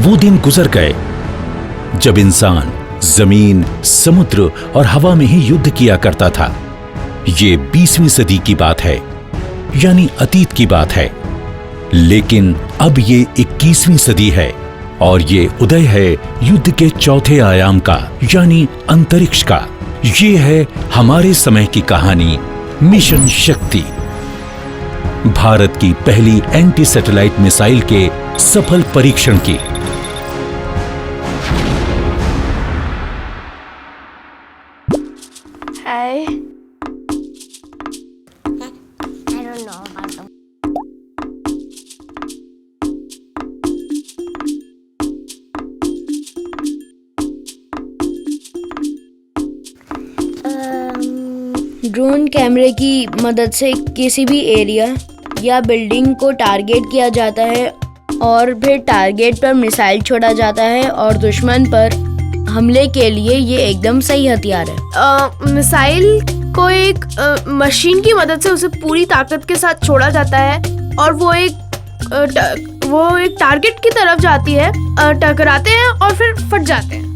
वो दिन गुजर गए जब इंसान जमीन, समुद्र और हवा में ही युद्ध किया करता था। ये 20वीं सदी की बात है, यानी अतीत की बात है। लेकिन अब ये 21वीं सदी है और ये उदय है युद्ध के चौथे आयाम का, यानी अंतरिक्ष का। ये है हमारे समय की कहानी, मिशन शक्ति। भारत की पहली एंटी सैटेलाइट मिसाइल के सफल परीक्षण की। I don't know about them. Drone कैमरे की मदद से किसी भी एरिया या बिल्डिंग को टारगेट किया जाता है और फिर टारगेट पर मिसाइल छोड़ा जाता है और दुश्मन पर हमले के लिए ये एकदम सही हथियार है। मिसाइल को एक मशीन की मदद से उसे पूरी ताकत के साथ छोड़ा जाता है और वो एक टारगेट की तरफ जाती है, टकराते हैं और फिर फट जाते हैं।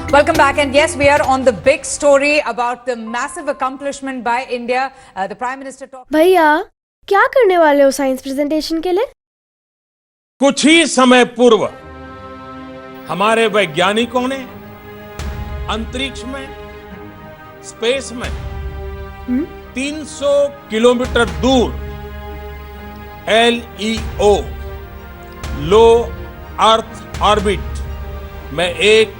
Welcome back, and yes, we are on the big story about the massive accomplishment by India. The Prime Minister talked. भैया, क्या करने वाले हो साइंस प्रेजेंटेशन के लिए? कुछ ही समय पूर्व हमारे वैज्ञानिकों ने अंतरिक्ष में, स्पेस में 300 किलोमीटर दूर LEO, लो अर्थ ऑर्बिट में एक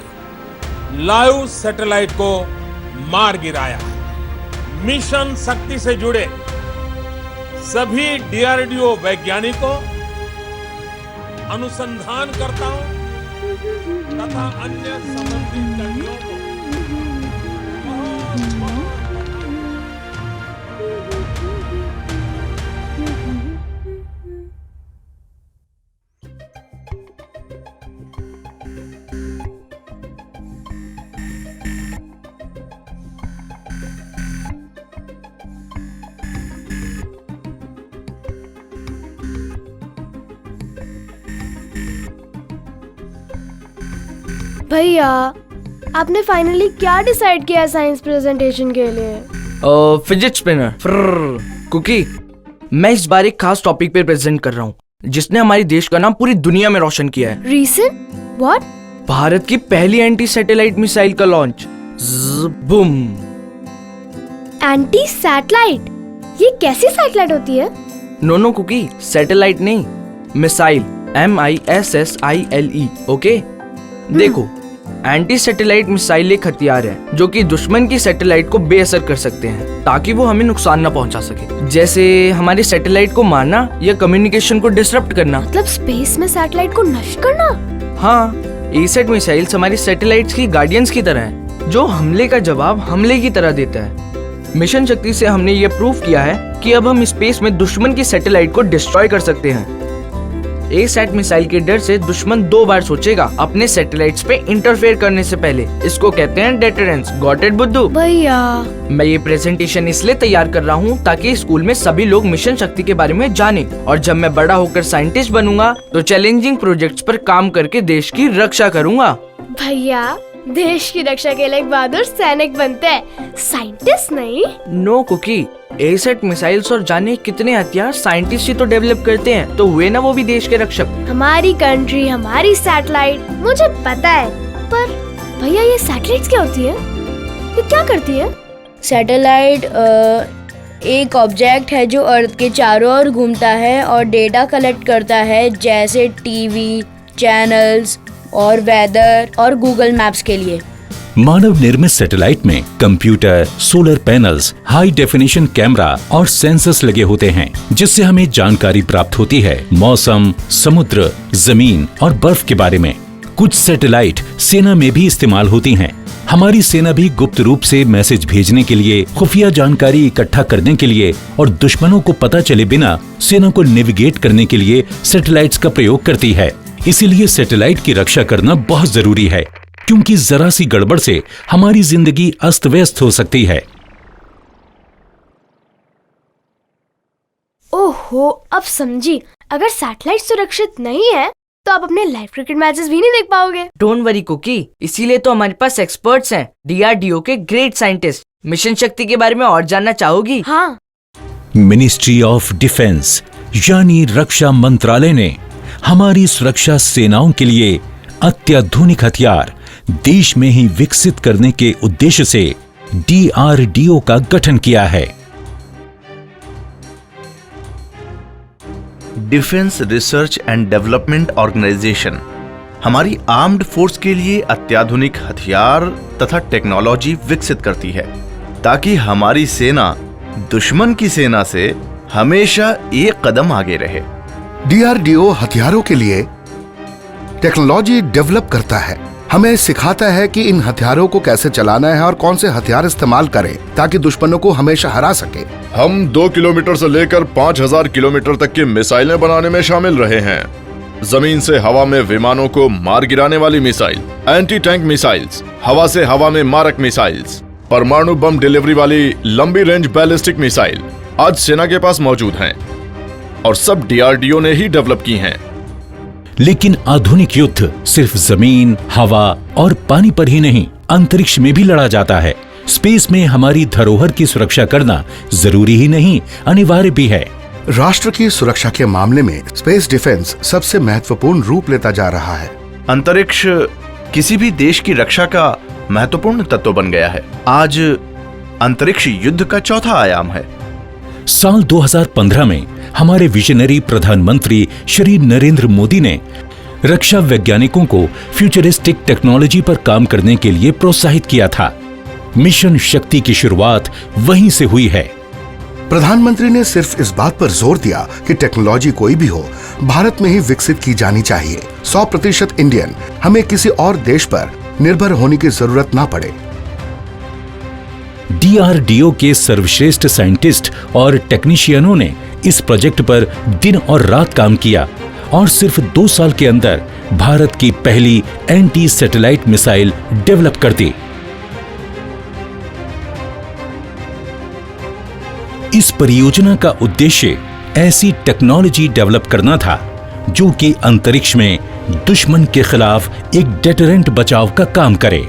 लाइव सैटेलाइट को मार गिराया। मिशन शक्ति से जुड़े सभी DRDO वैज्ञानिकों, अनुसंधानकर्ताओं तथा अन्य संबंधित कर्मियों को भैया, आपने फाइनली क्या डिसाइड किया साइंस प्रेजेंटेशन के लिए? Fidget spinner cookie. मैं इस बार एक खास टॉपिक पे प्रेजेंट कर रहा हूँ जिसने हमारे देश का नाम पूरी दुनिया में रोशन किया है। रीजन? व्हाट? भारत की पहली एंटी सैटेलाइट मिसाइल का लॉन्च। बूम। Anti satellite? ये कैसी सैटेलाइट होती है? नो कुकी, सैटेलाइट नहीं, मिसाइल। MISSILE। ओके, देखो, एंटी सैटेलाइट मिसाइल एक हथियार है जो कि दुश्मन की सैटेलाइट को बेअसर कर सकते हैं ताकि वो हमें नुकसान न पहुंचा सके, जैसे हमारी सैटेलाइट को मारना या कम्युनिकेशन को डिसरप्ट करना। मतलब स्पेस में सैटेलाइट को नष्ट करना? हाँ, एसैट मिसाइल्स हमारी सैटेलाइट्स की गार्डियंस की तरह हैं, जो हमले का जवाब हमले की तरह देता है। मिशन शक्ति से हमने ये प्रूव किया है कि अब हम स्पेस में दुश्मन की सैटेलाइट को डिस्ट्रॉय कर सकते हैं। एसैट मिसाइल के डर से दुश्मन 2 बार सोचेगा अपने सैटेलाइट्स पे इंटरफेयर करने से पहले। इसको कहते हैं डेटरेंस। गॉट इट बुद्धू? भैया, मैं ये प्रेजेंटेशन इसलिए तैयार कर रहा हूँ ताकि स्कूल में सभी लोग मिशन शक्ति के बारे में जाने, और जब मैं बड़ा होकर साइंटिस्ट बनूंगा तो चैलेंजिंग प्रोजेक्ट्स पर काम करके देश की रक्षा करूंगा। भैया, देश की रक्षा के लिए एक बहादुर सैनिक बनते हैं, साइंटिस्ट नहीं। नो कुकी, एसैट मिसाइल्स और जाने कितने हथियार साइंटिस्ट ही तो डेवलप करते हैं, तो हुए ना वो भी देश के रक्षक। हमारी कंट्री, हमारी सैटेलाइट, मुझे पता है, पर भैया ये सैटेलाइट्स क्या होती है? ये क्या करती है? सैटेलाइट एक ऑब्जेक्ट है जो अर्थ के चारों ओर घूमता है और डेटा कलेक्ट करता है, जैसे टीवी चैनल्स और वेदर और गूगल मैप्स के लिए। मानव निर्मित सैटेलाइट में computer, solar panels, high definition camera और सेंसर्स लगे होते हैं, जिससे हमें जानकारी प्राप्त होती है मौसम, समुद्र, जमीन और बर्फ के बारे में। कुछ सैटेलाइट सेना में भी इस्तेमाल होती हैं। हमारी सेना भी गुप्त रूप से मैसेज भेजने के लिए, खुफिया जानकारी इकट्ठा करने के लिए और दुश्मनों को पता चले बिना सेना को नेविगेट करने के लिए सैटेलाइट्स का प्रयोग करती है। इसीलिए सैटेलाइट की रक्षा करना बहुत जरूरी है, क्योंकि जरा सी गड़बड़ से हमारी जिंदगी अस्त व्यस्त हो सकती है। ओहो, अब समझी। अगर सैटेलाइट सुरक्षित नहीं है तो आप अपने लाइव क्रिकेट मैचेस भी नहीं देख पाओगे। डोंट वरी कुकी, इसीलिए तो हमारे पास एक्सपर्ट्स हैं, DRDO के ग्रेट साइंटिस्ट। मिशन शक्ति के बारे में और जानना चाहोगी? हाँ। मिनिस्ट्री ऑफ डिफेंस यानी रक्षा मंत्रालय ने हमारी सुरक्षा सेनाओं के लिए अत्याधुनिक हथियार देश में ही विकसित करने के उद्देश्य से DRDO का गठन किया है। Defence research and development organisation हमारी आर्म्ड फोर्स के लिए अत्याधुनिक हथियार तथा टेक्नोलॉजी विकसित करती है ताकि हमारी सेना दुश्मन की सेना से हमेशा एक कदम आगे रहे। DRDO हथियारों के लिए टेक्नोलॉजी डेवलप करता है, हमें सिखाता है कि इन हथियारों को कैसे चलाना है और कौन से हथियार इस्तेमाल करें ताकि दुश्मनों को हमेशा हरा सके। हम 2 किलोमीटर से लेकर 5000 किलोमीटर तक की मिसाइलें बनाने में शामिल रहे हैं। जमीन से हवा में विमानों को मार गिराने वाली मिसाइल, एंटी टैंक मिसाइल्स, हवा से हवा में मारक मिसाइल्स, परमाणु बम डिलीवरी वाली लंबी रेंज बैलिस्टिक मिसाइल आज सेना के पास मौजूद हैं और सब DRDO ने ही डेवलप की हैं। लेकिन आधुनिक युद्ध सिर्फ जमीन, हवा और पानी पर ही नहीं, अंतरिक्ष में भी लड़ा जाता है। स्पेस में हमारी धरोहर की सुरक्षा करना जरूरी ही नहीं, अनिवार्य भी है। राष्ट्र की सुरक्षा के मामले में स्पेस डिफेंस सबसे महत्वपूर्ण रूप लेता जा रहा है। अंतरिक्ष किसी भी देश की रक्षा का महत्वपूर्ण तत्व बन गया है। आज अंतरिक्ष युद्ध का चौथा आयाम है। साल 2015 में हमारे विजनरी प्रधानमंत्री श्री नरेंद्र मोदी ने रक्षा वैज्ञानिकों को फ्यूचरिस्टिक टेक्नोलॉजी पर काम करने के लिए प्रोत्साहित किया था। मिशन शक्ति की शुरुआत वहीं से हुई है। प्रधानमंत्री ने सिर्फ इस बात पर जोर दिया कि टेक्नोलॉजी कोई भी हो, भारत में ही विकसित की जानी चाहिए। 100% इंडियन, हमें किसी और देश पर निर्भर होने की जरूरत ना पड़े। DRDO के सर्वश्रेष्ठ साइंटिस्ट और टेक्नीशियनों ने इस प्रोजेक्ट पर दिन और रात काम किया और सिर्फ 2 साल के अंदर भारत की पहली एंटी सैटेलाइट मिसाइल डेवलप कर दी। इस परियोजना का उद्देश्य ऐसी टेक्नोलॉजी डेवलप करना था जो कि अंतरिक्ष में दुश्मन के खिलाफ एक डेटरेंट बचाव का काम करे।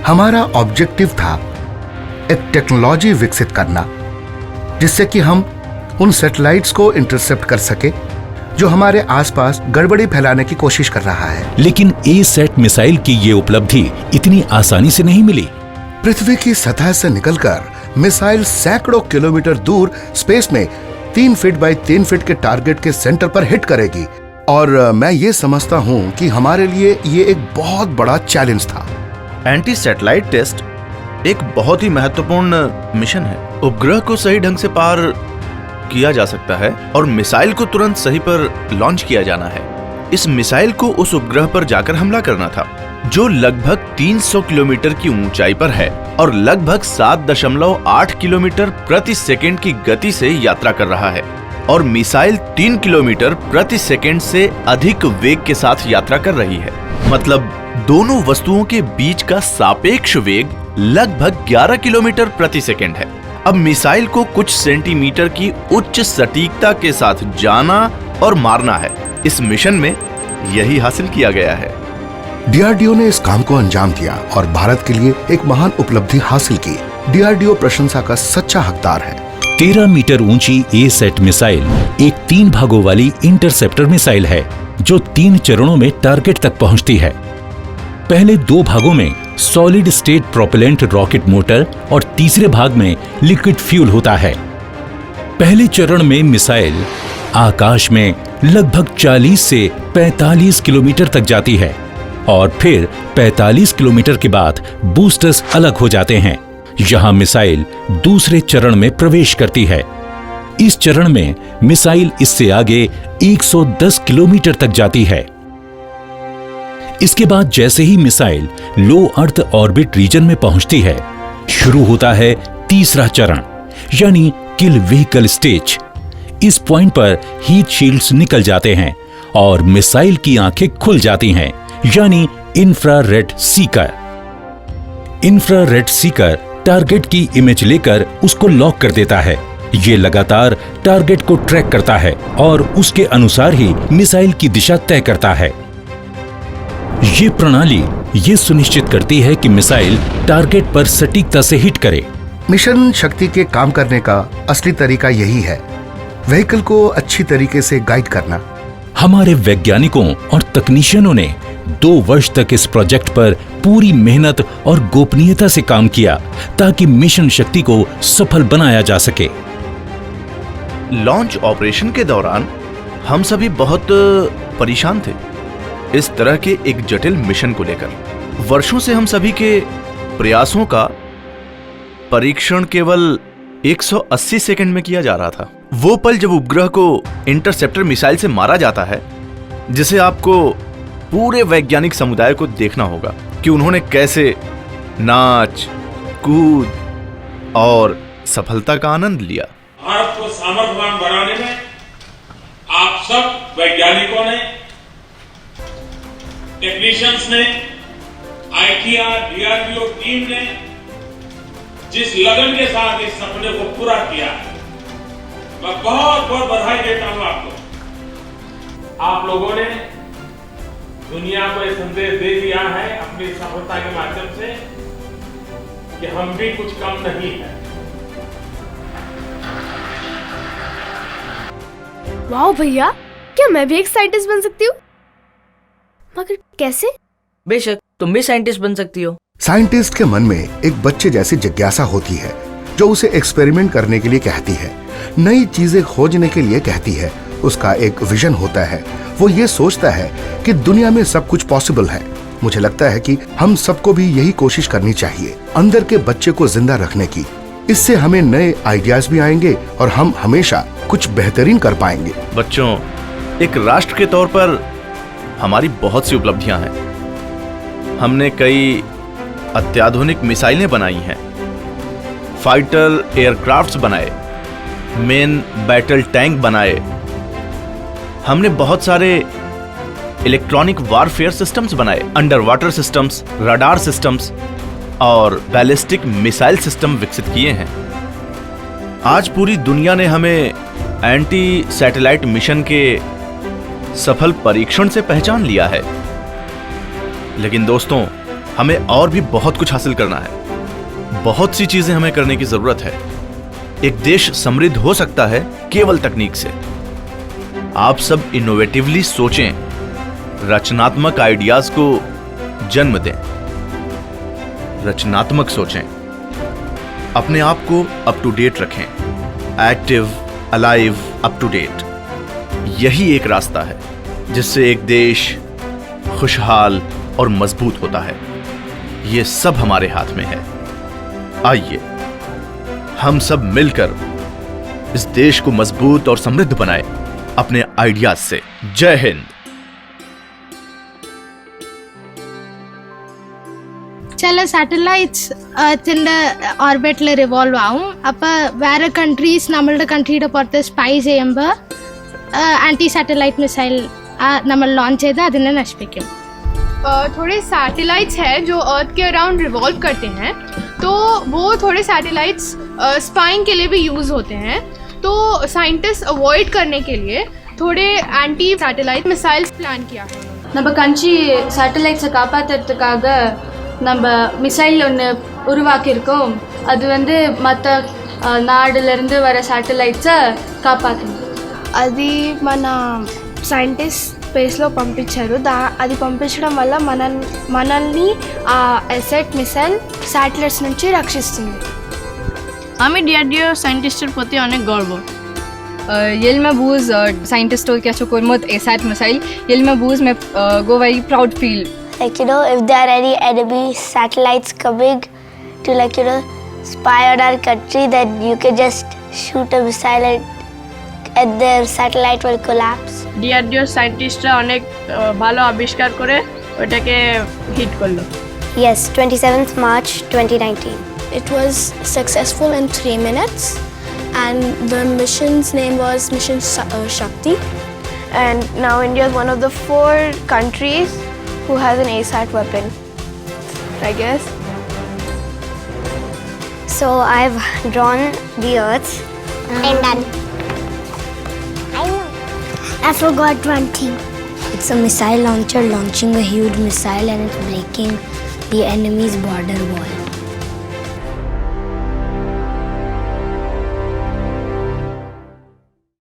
हमारा ऑब्जेक्टिव था एक टेक्नोलॉजी विकसित करना जिससे कि हम उन सैटेलाइट्स को इंटरसेप्ट कर सके जो हमारे आसपास गड़बड़ी फैलाने की कोशिश कर रहा है। लेकिन A-SAT मिसाइल की ये उपलब्धि इतनी आसानी से नहीं मिली। पृथ्वी की सतह से निकलकर मिसाइल सैकड़ों किलोमीटर दूर स्पेस में 3 फीट बाय 3 फीट के टारगेट के सेंटर पर हिट करेगी और मैं ये समझता हूँ कि हमारे लिए ये एक बहुत बड़ा चैलेंज था। एंटी सैटेलाइट टेस्ट एक बहुत ही महत्वपूर्ण मिशन है। उपग्रह को सही ढंग से पार किया जा सकता है और मिसाइल को तुरंत सही पर लॉन्च किया जाना है। इस मिसाइल को उस उपग्रह पर जाकर हमला करना था जो लगभग 300 किलोमीटर की ऊंचाई पर है और लगभग 7.8 किलोमीटर प्रति सेकंड की गति से यात्रा कर रहा है और मिसाइल 3 किलोमीटर प्रति सेकंड से अधिक वेग के साथ यात्रा कर रही है। मतलब दोनों वस्तुओं के बीच का सापेक्ष वेग लगभग 11 किलोमीटर प्रति सेकंड है। अब मिसाइल को कुछ सेंटीमीटर की उच्च सटीकता के साथ जाना और मारना है। इस मिशन में यही हासिल किया गया है। DRDO ने इस काम को अंजाम दिया और भारत के लिए एक महान उपलब्धि हासिल की। DRDO प्रशंसा का सच्चा हकदार है। 13 मीटर ऊंची A-SAT मिसाइल एक 3 भागों वाली इंटरसेप्टर मिसाइल है जो 3 चरणों में टारगेट तक पहुंचती है। पहले 2 भागों में solid state propellant rocket motor और तीसरे भाग में लिक्विड फ्यूल होता है। पहले चरण में मिसाइल आकाश में लगभग 40 से 45 किलोमीटर तक जाती है और फिर 45 किलोमीटर के बाद बूस्टर्स अलग हो जाते हैं। यहां मिसाइल दूसरे चरण में प्रवेश करती है। इस चरण में मिसाइल इससे आगे 110 किलोमीटर तक जाती है। इसके बाद जैसे ही मिसाइल लो अर्थ ऑर्बिट रीजन में पहुंचती है, शुरू होता है तीसरा चरण यानी किल व्हीकल स्टेज। इस पॉइंट पर हीट शील्ड्स निकल जाते हैं और मिसाइल की आंखें खुल जाती हैं यानी infrared Sikar. Infrared Sikar target की इमेज लेकर उसको लॉक कर देता है ये लगातार टारगेट को ट्रैक करता है और उसके अनुसार ही मिसाइल की दिशा तय करता है। ये प्रणाली ये सुनिश्चित करती है कि मिसाइल टारगेट पर सटीकता से हिट करे। मिशन शक्ति के काम करने का असली तरीका यही है, व्हीकल को अच्छी तरीके से गाइड करना। हमारे वैज्ञानिकों और तकनीशियनों ने 2 वर्ष तक इस प्रोजेक्ट पर पूरी मेहनत और गोपनीयता से काम किया ताकि मिशन शक्ति को सफल बनाया जा सके। लॉन्च ऑपरेशन के दौरान हम सभी बहुत परेशान थे इस तरह के एक जटिल मिशन को लेकर। वर्षों से हम सभी के प्रयासों का परीक्षण केवल 180 सेकंड में किया जा रहा था। वो पल जब उपग्रह को इंटरसेप्टर मिसाइल से मारा जाता है, जिसे आपको पूरे वैज्ञानिक समुदाय को देखना होगा कि उन्होंने कैसे नाच, कूद और सफलता का आनंद लिया। भारत को सामर्थ्यवान बनाने में आप सब वैज्ञानिकों ने, टेक्नीशियंस ने, आईटीआर, डीआरडीओ टीम ने जिस लगन के साथ इस सपने को पूरा किया, मैं बहुत बहुत बधाई देता हूं आपको। आप लोगों ने दुनिया को यह संदेश दे दिया है अपनी सफलता के माध्यम से कि हम भी कुछ कम नहीं है। वाह भैया, क्या मैं भी एक साइंटिस्ट बन सकती हूँ? मगर कैसे? बेशक तुम भी साइंटिस्ट बन सकती हो। साइंटिस्ट के मन में एक बच्चे जैसी जिज्ञासा होती है जो उसे एक्सपेरिमेंट करने के लिए कहती है, नई चीजें खोजने के लिए कहती है। उसका एक विजन होता है, वो ये सोचता है कि दुनिया में सब कुछ पॉसिबल है। मुझे लगता है कि हम सबको भी यही कोशिश करनी चाहिए, अंदर के बच्चे को जिंदा रखने की। इससे हमें नए आइडियाज भी आएंगे और हम हमेशा कुछ बेहतरीन कर पाएंगे। बच्चों, एक राष्ट्र के तौर पर हमारी बहुत सी उपलब्धियां हैं। हमने कई अत्याधुनिक मिसाइलें बनाई हैं, फाइटर एयरक्राफ्ट्स बनाए, मेन बैटल टैंक बनाए। हमने बहुत सारे इलेक्ट्रॉनिक वारफेयर सिस्टम्स बनाए, under water systems, radar systems और बैलिस्टिक मिसाइल सिस्टम विकसित किए हैं। आज पूरी दुनिया ने हमें एंटी सैटेलाइट मिशन के सफल परीक्षण से पहचान लिया है। लेकिन दोस्तों, हमें और भी बहुत कुछ हासिल करना है। बहुत सी चीजें हमें करने की जरूरत है। एक देश समृद्ध हो सकता है केवल तकनीक से। आप सब इनोवेटिवली सोचें, रचनात्मक आइडियाज को जन्म दें, रचनात्मक सोचें, अपने आप को अप टू डेट रखें, active, alive, up to date. यही एक रास्ता है जिससे एक देश खुशहाल और मजबूत होता है। ये सब हमारे हाथ में है। आइए हम सब मिलकर इस देश को मजबूत और समृद्ध बनाएं अपने आइडियाज से। जय हिंद। சில சேட்டலைட்ஸ் எர்த்தில் ஆர்பிட்டில் റിവോൾവ് ആവും. അപ്പോൾ വേറെ കൺട്രീസ് നമ്മളുടെ കൺട്രിയുടെ പുറത്ത് സ്പൈ ചെയ്യുമ്പോൾ ആൻറ്റി സैटेलाइट मिसाइल നമ്മൾ लॉन्च ചെയ്ത് അതിനെ നശിപ്പിക്കും. थोड़े सैटेलाइट्स हैं जो अर्थ के अराउंड रिवॉल्व करते हैं, तो वो थोड़े सैटेलाइट्स स्पाइंग के लिए भी यूज़ होते हैं। तो साइंटिस्ट अवॉइड करने के लिए थोड़े एंटी सैटेलाइट मिसाइल्स प्लान किया है। நம்ம கண்ட்ரி சேட்டலைட்ஸை காப்பாற்றுறதுக்காக நம்ம மிசைல் ஒன்று உருவாக்கியிருக்கோம். அது வந்து மற்ற நாடுலேருந்து வர சேட்டலைட்ஸை காப்பாற்றணும். అది మన సైంటిస్ట్ స్పేస్లో పంపించారు. అది పంపించడం వల్ల మనల్ని ఆ ఎసెట్ మిసైల్ శాటిలైట్స్ నుంచి రక్షిస్తుంది. আমি ডিআরডিও সাইন্টিস্টের প্রতি অনেক গর্ব. Yelmabuz scientist कैसे कोरमत ASAT missile Yelmabuz में go very proud feel. Like, you know, if there are any enemy satellites coming to, like, you know, spy on our country, then you can just shoot a missile and their satellite will collapse. DRDO সাইন্টিস্টরা অনেক ভালো আবিষ্কার করে ওটাকে hit করলো. Yes, 27th March 2019. It was successful in 3 minutes and the mission's name was Mission Shakti. And now India is one of the 4 countries who has an ASAT weapon, I guess. So I've drawn the Earth I'm done. I know. I forgot one thing. It's a missile launcher launching a huge missile and it's breaking the enemy's border wall.